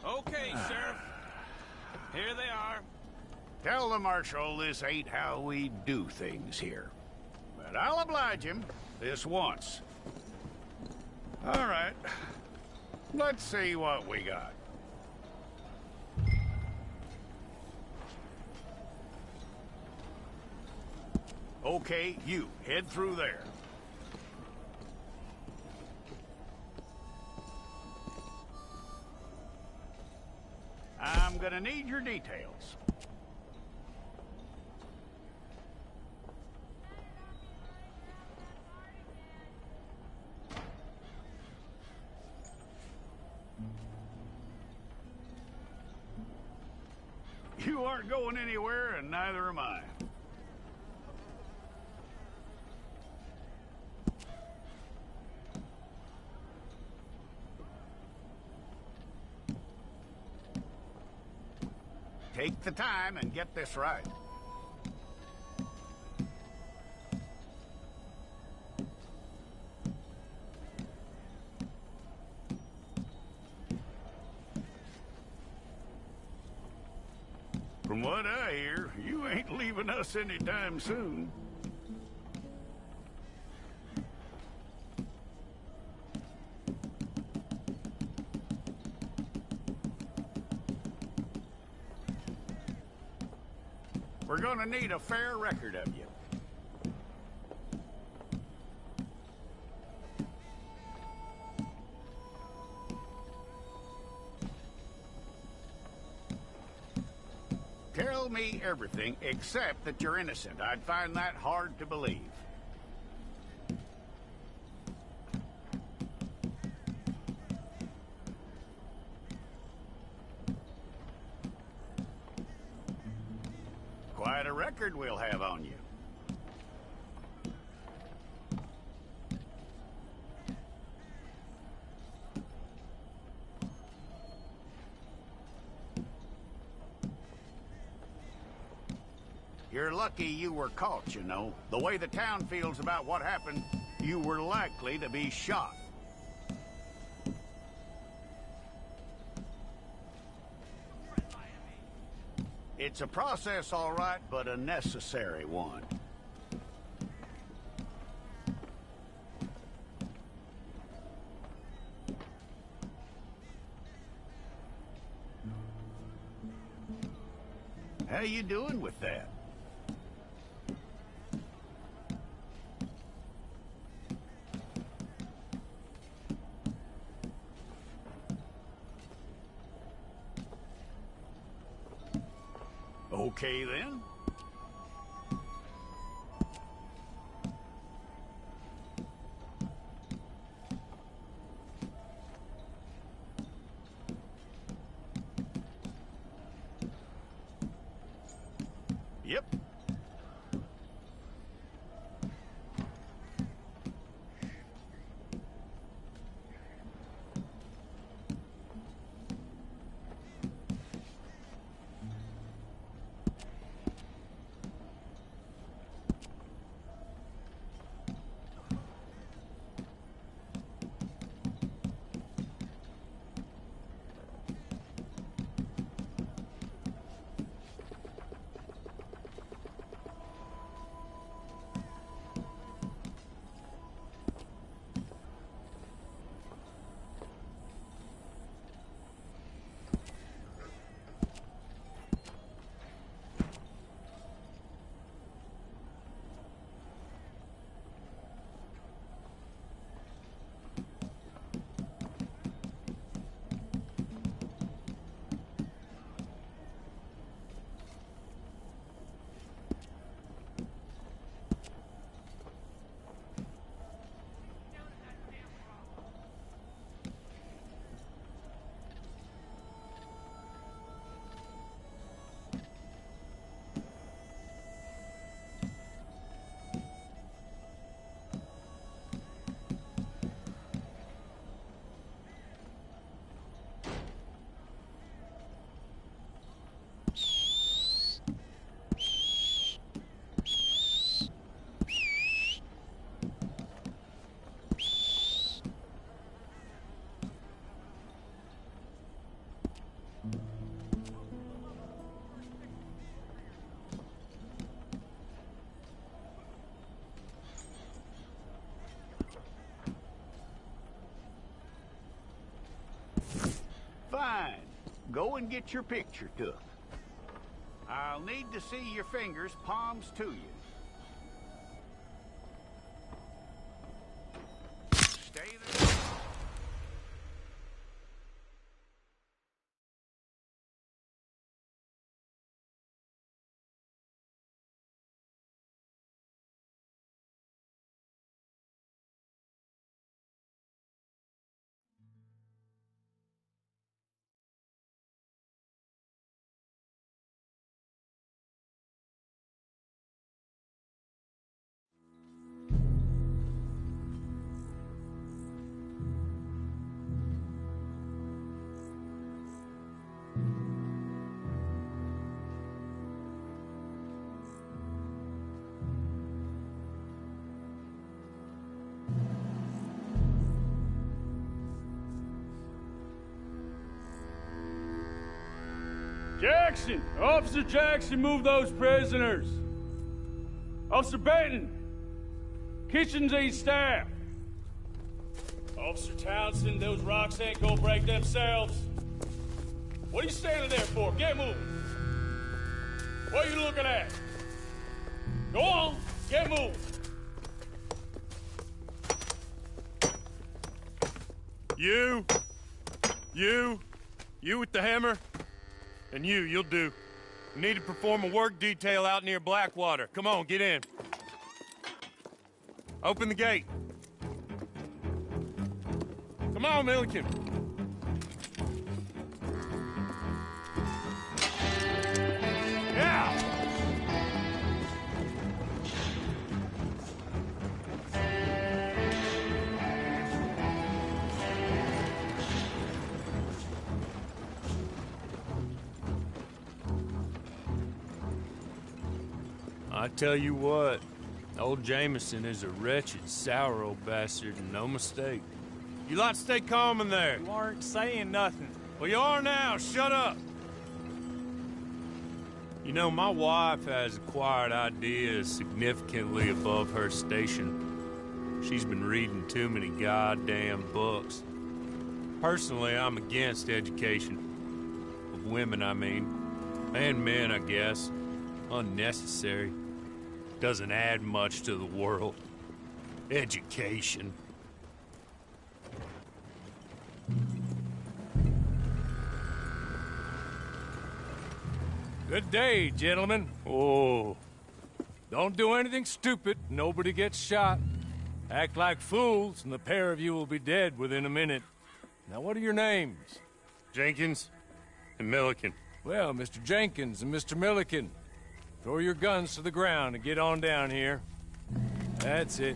Okay, Sheriff. Here they are. Tell the Marshal this ain't how we do things here. But I'll oblige him this once. All right. Let's see what we got. Okay, you head through there. I'm gonna need your details. You aren't going anywhere, and neither am I. Take the time and get this right. From what I hear, you ain't leaving us anytime soon. We're gonna need a fair record of you. Tell me everything except that you're innocent. I'd find that hard to believe. Quite a record we'll have on you. You're lucky you were caught, you know. The way the town feels about what happened, you were likely to be shot. It's a process, all right, but a necessary one. How you doing with that? Okay, then. Yep. go and get your picture took. I'll need to see your fingers, palms to you. Stay there. Jackson! Officer Jackson, move those prisoners! Officer Benton! Kitchens aid staff! Officer Townsend, those rocks ain't gonna break themselves. What are you standing there for? Get moving! What are you looking at? Go on, get moving! You with the hammer? And you'll do. We need to perform a work detail out near Blackwater. Come on, get in. Open the gate. Come on, Milliken. Yeah! I tell you what, old Jameson is a wretched, sour old bastard, and no mistake. You lot stay calm in there. You aren't saying nothing. Well, you are now. Shut up. You know, my wife has acquired ideas significantly above her station. She's been reading too many goddamn books. Personally, I'm against education. Of women, I mean. And men, I guess. Unnecessary. Doesn't add much to the world. Education. Good day, gentlemen. Oh. Don't do anything stupid. Nobody gets shot. Act like fools, and the pair of you will be dead within a minute. Now, what are your names? Jenkins and Milliken. Well, Mr. Jenkins and Mr. Milliken, throw your guns to the ground and get on down here. That's it.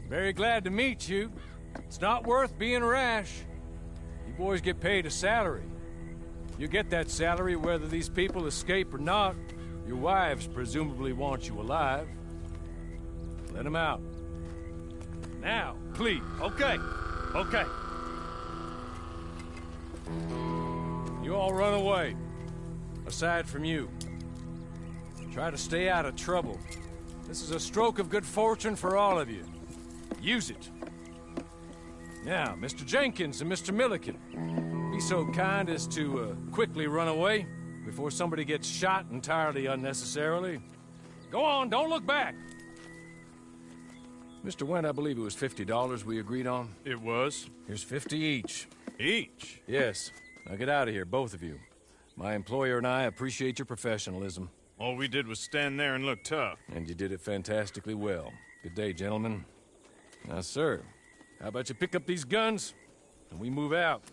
Very glad to meet you. It's not worth being rash. You boys get paid a salary. You get that salary whether these people escape or not. Your wives presumably want you alive. Let them out. Now, please. Okay. You all run away. Aside from you. Try to stay out of trouble. This is a stroke of good fortune for all of you. Use it. Now, Mr. Jenkins and Mr. Milliken, be so kind as to quickly run away before somebody gets shot entirely unnecessarily. Go on, don't look back. Mr. Wendt, I believe it was $50 we agreed on. It was. Here's 50 each. Each? Yes. Now get out of here, both of you. My employer and I appreciate your professionalism. All we did was stand there and look tough. And you did it fantastically well. Good day, gentlemen. Now, sir, how about you pick up these guns and we move out?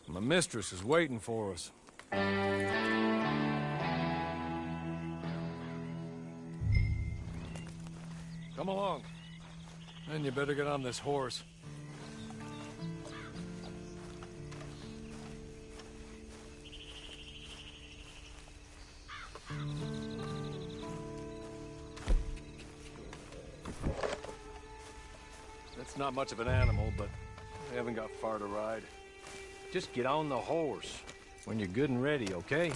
My mistress is waiting for us. Come along. Then you better get on this horse. That's not much of an animal, but we haven't got far to ride. Just get on the horse when you're good and ready, okay?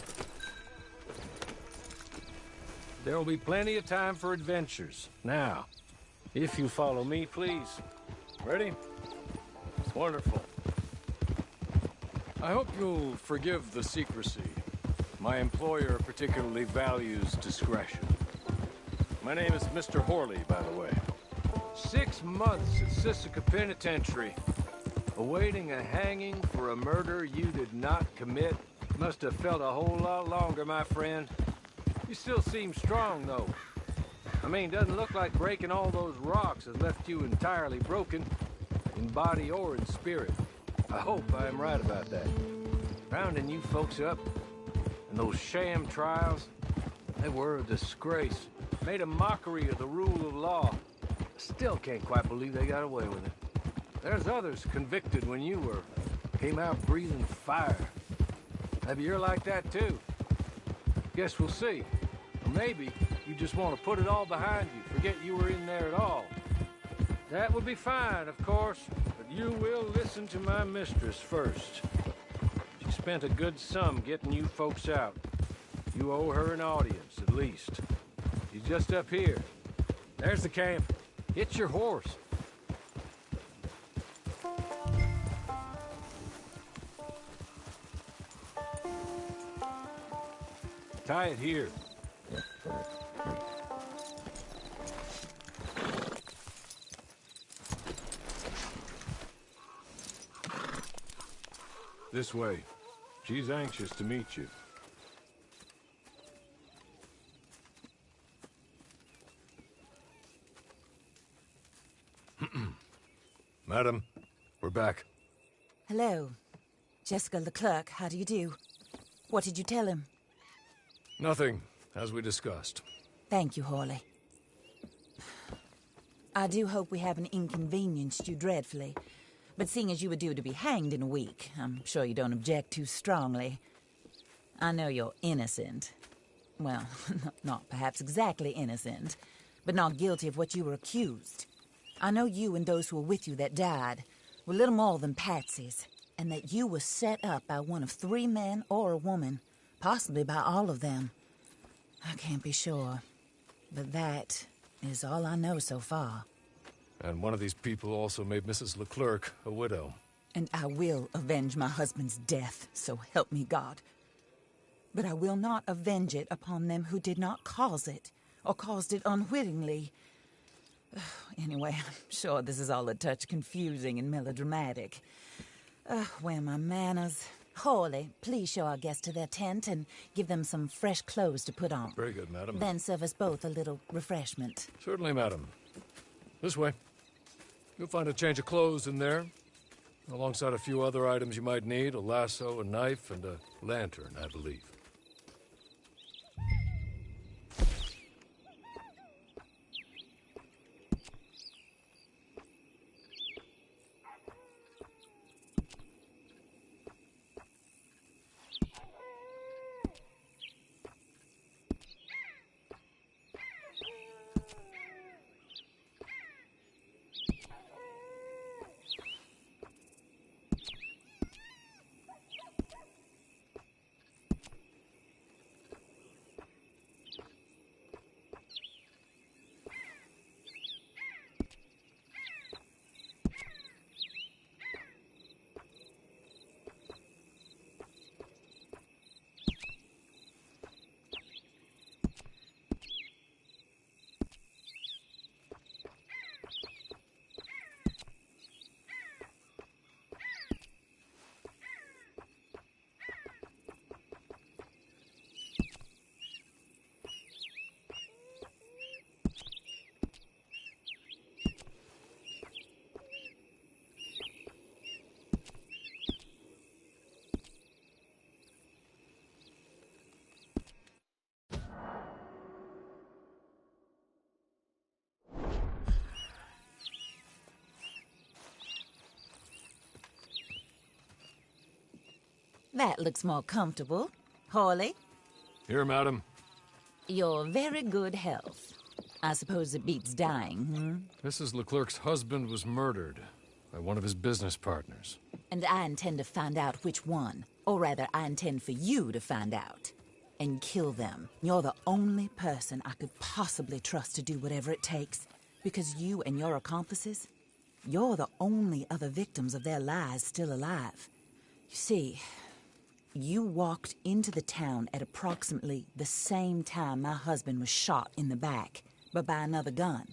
There will be plenty of time for adventures. Now, if you follow me, please. Ready? Wonderful. I hope you'll forgive the secrecy. My employer particularly values discretion. My name is Mr. Horley, by the way. 6 months at Sisika Penitentiary, awaiting a hanging for a murder you did not commit. Must have felt a whole lot longer, my friend. You still seem strong, though. I mean, doesn't look like breaking all those rocks has left you entirely broken, in body or in spirit. I hope I am right about that. Rounding you folks up, and those sham trials, they were a disgrace. Made a mockery of the rule of law. Still can't quite believe they got away with it. There's others convicted when you were. Came out breathing fire. Maybe you're like that too. Guess we'll see. Or maybe you just want to put it all behind you, forget you were in there at all. That would be fine, of course, but you will listen to my mistress first. She spent a good sum getting you folks out. You owe her an audience, at least. She's just up here. There's the camp. Hit your horse. Tie it here. This way. She's anxious to meet you. Madam, we're back. Hello. Jessica Leclerc, how do you do? What did you tell him? Nothing, as we discussed. Thank you, Horley. I do hope we haven't inconvenienced you dreadfully. But seeing as you were due to be hanged in a week, I'm sure you don't object too strongly. I know you're innocent. Well, not perhaps exactly innocent, but not guilty of what you were accused. I know you and those who were with you that died were little more than patsies, and that you were set up by one of 3 men or a woman, possibly by all of them. I can't be sure, but that is all I know so far. And one of these people also made Mrs. Leclerc a widow. And I will avenge my husband's death, so help me God. But I will not avenge it upon them who did not cause it, or caused it unwittingly. Anyway, I'm sure this is all a touch confusing and melodramatic. Where are my manners? Horley, please show our guests to their tent and give them some fresh clothes to put on. Very good, madam. Then serve us both a little refreshment. Certainly, madam. This way. You'll find a change of clothes in there, alongside a few other items you might need, a lasso, a knife, and a lantern, I believe. That looks more comfortable. Horley? Here, madam. Your very good health. I suppose it beats dying, Mrs. Leclerc's husband was murdered by one of his business partners. And I intend to find out which one. Or rather, I intend for you to find out. And kill them. You're the only person I could possibly trust to do whatever it takes. Because you and your accomplices, you're the only other victims of their lies still alive. You see, you walked into the town at approximately the same time my husband was shot in the back, but by another gun,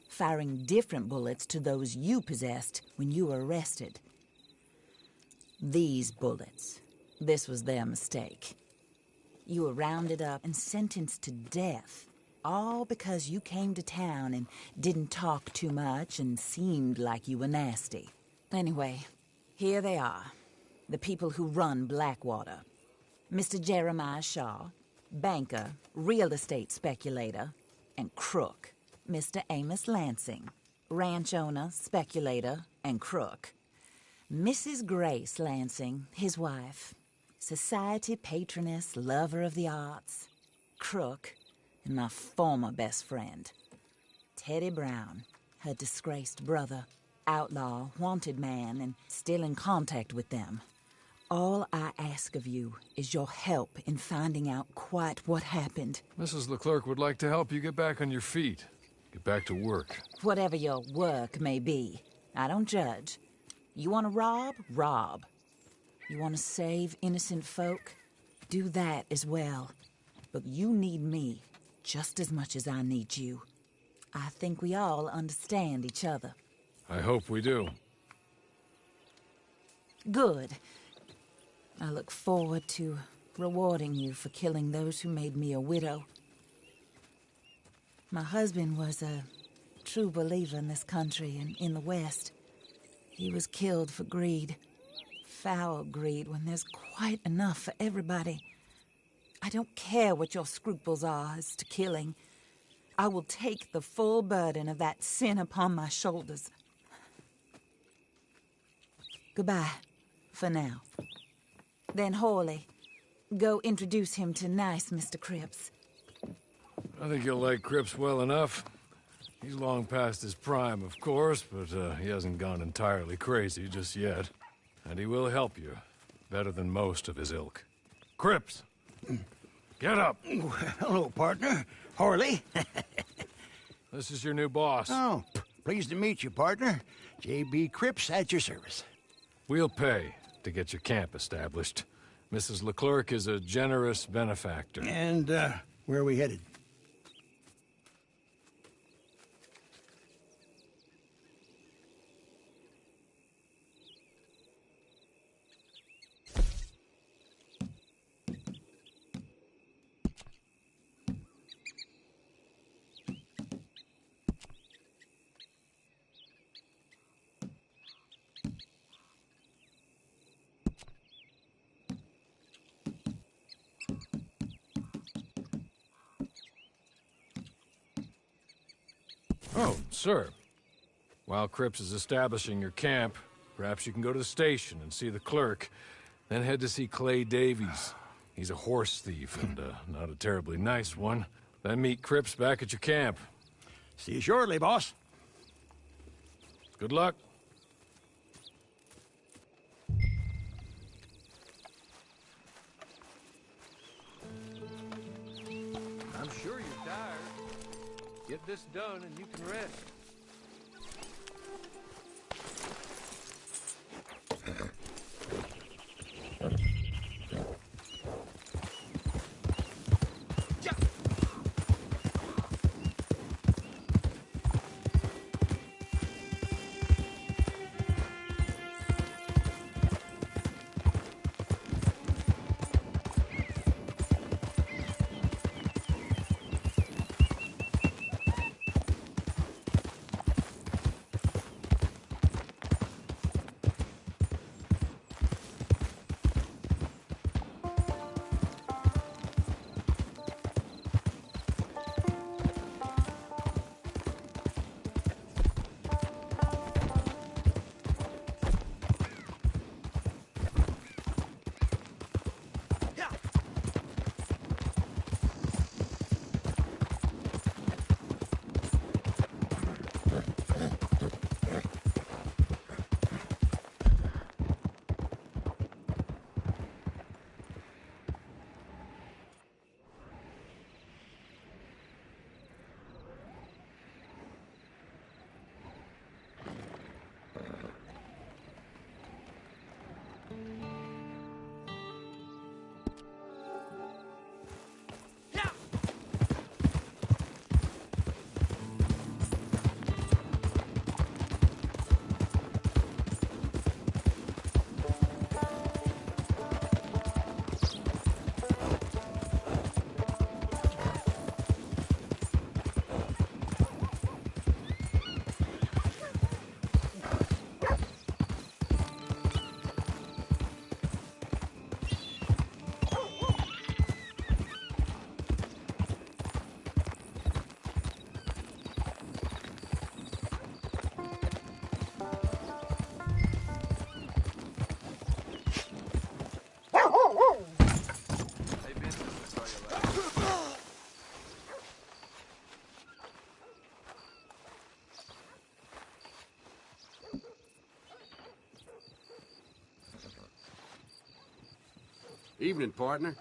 firing different bullets to those you possessed when you were arrested. These bullets, this was their mistake. You were rounded up and sentenced to death, all because you came to town and didn't talk too much and seemed like you were nasty. Anyway, here they are, the people who run Blackwater. Mr. Jeremiah Shaw, banker, real estate speculator, and crook. Mr. Amos Lansing, ranch owner, speculator, and crook. Mrs. Grace Lansing, his wife, society patroness, lover of the arts, crook, and my former best friend. Teddy Brown, her disgraced brother, outlaw, wanted man, and still in contact with them. All I ask of you is your help in finding out quite what happened. Mrs. Leclerc would like to help you get back on your feet. Get back to work. Whatever your work may be, I don't judge. You want to rob? Rob. You want to save innocent folk? Do that as well. But you need me just as much as I need you. I think we all understand each other. I hope we do. Good. I look forward to rewarding you for killing those who made me a widow. My husband was a true believer in this country and in the West. He was killed for greed. Foul greed when there's quite enough for everybody. I don't care what your scruples are as to killing. I will take the full burden of that sin upon my shoulders. Goodbye, for now. Then Hawley, go introduce him to nice Mr. Cripps. I think you'll like Cripps well enough. He's long past his prime, of course, but he hasn't gone entirely crazy just yet. And he will help you, better than most of his ilk. Cripps! Get up! Hello, partner. Harley. This is your new boss. Oh, pleased to meet you, partner. J.B. Cripps at your service. We'll pay to get your camp established. Mrs. Leclerc is a generous benefactor. And, where are we headed? Oh, sir. While Cripps is establishing your camp, perhaps you can go to the station and see the clerk, then head to see Clay Davies. He's a horse thief, and not a terribly nice one. Then meet Cripps back at your camp. See you shortly, boss. Good luck. I'm sure you're tired. Get this done and you can rest. Evening, partner.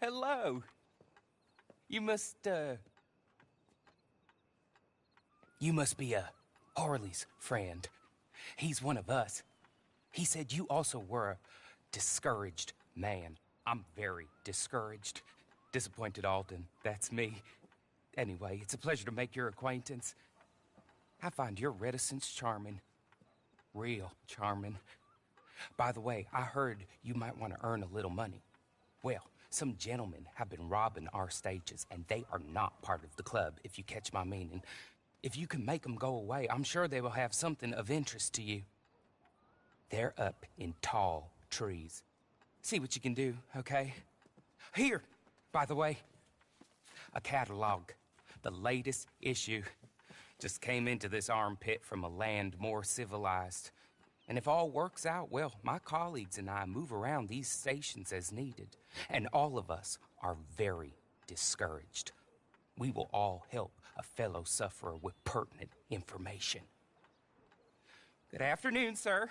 Hello. You must be Harley's friend. He's one of us. He said you also were a discouraged man. I'm very discouraged. Disappointed Alden, that's me. Anyway, it's a pleasure to make your acquaintance. I find your reticence charming. Real charming. By the way, I heard you might want to earn a little money. Well, some gentlemen have been robbing our stages, and they are not part of the club, if you catch my meaning. If you can make them go away, I'm sure they will have something of interest to you. They're up in tall trees. See what you can do, okay? Here, by the way, a catalog. The latest issue. Just came into this armpit from a land more civilized. And if all works out, well, my colleagues and I move around these stations as needed. And all of us are very discouraged. We will all help a fellow sufferer with pertinent information. Good afternoon, sir.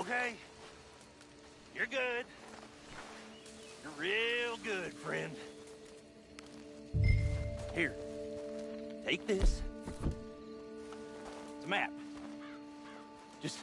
Okay? You're good. You're real good, friend. Here. Take this. It's a map. Just...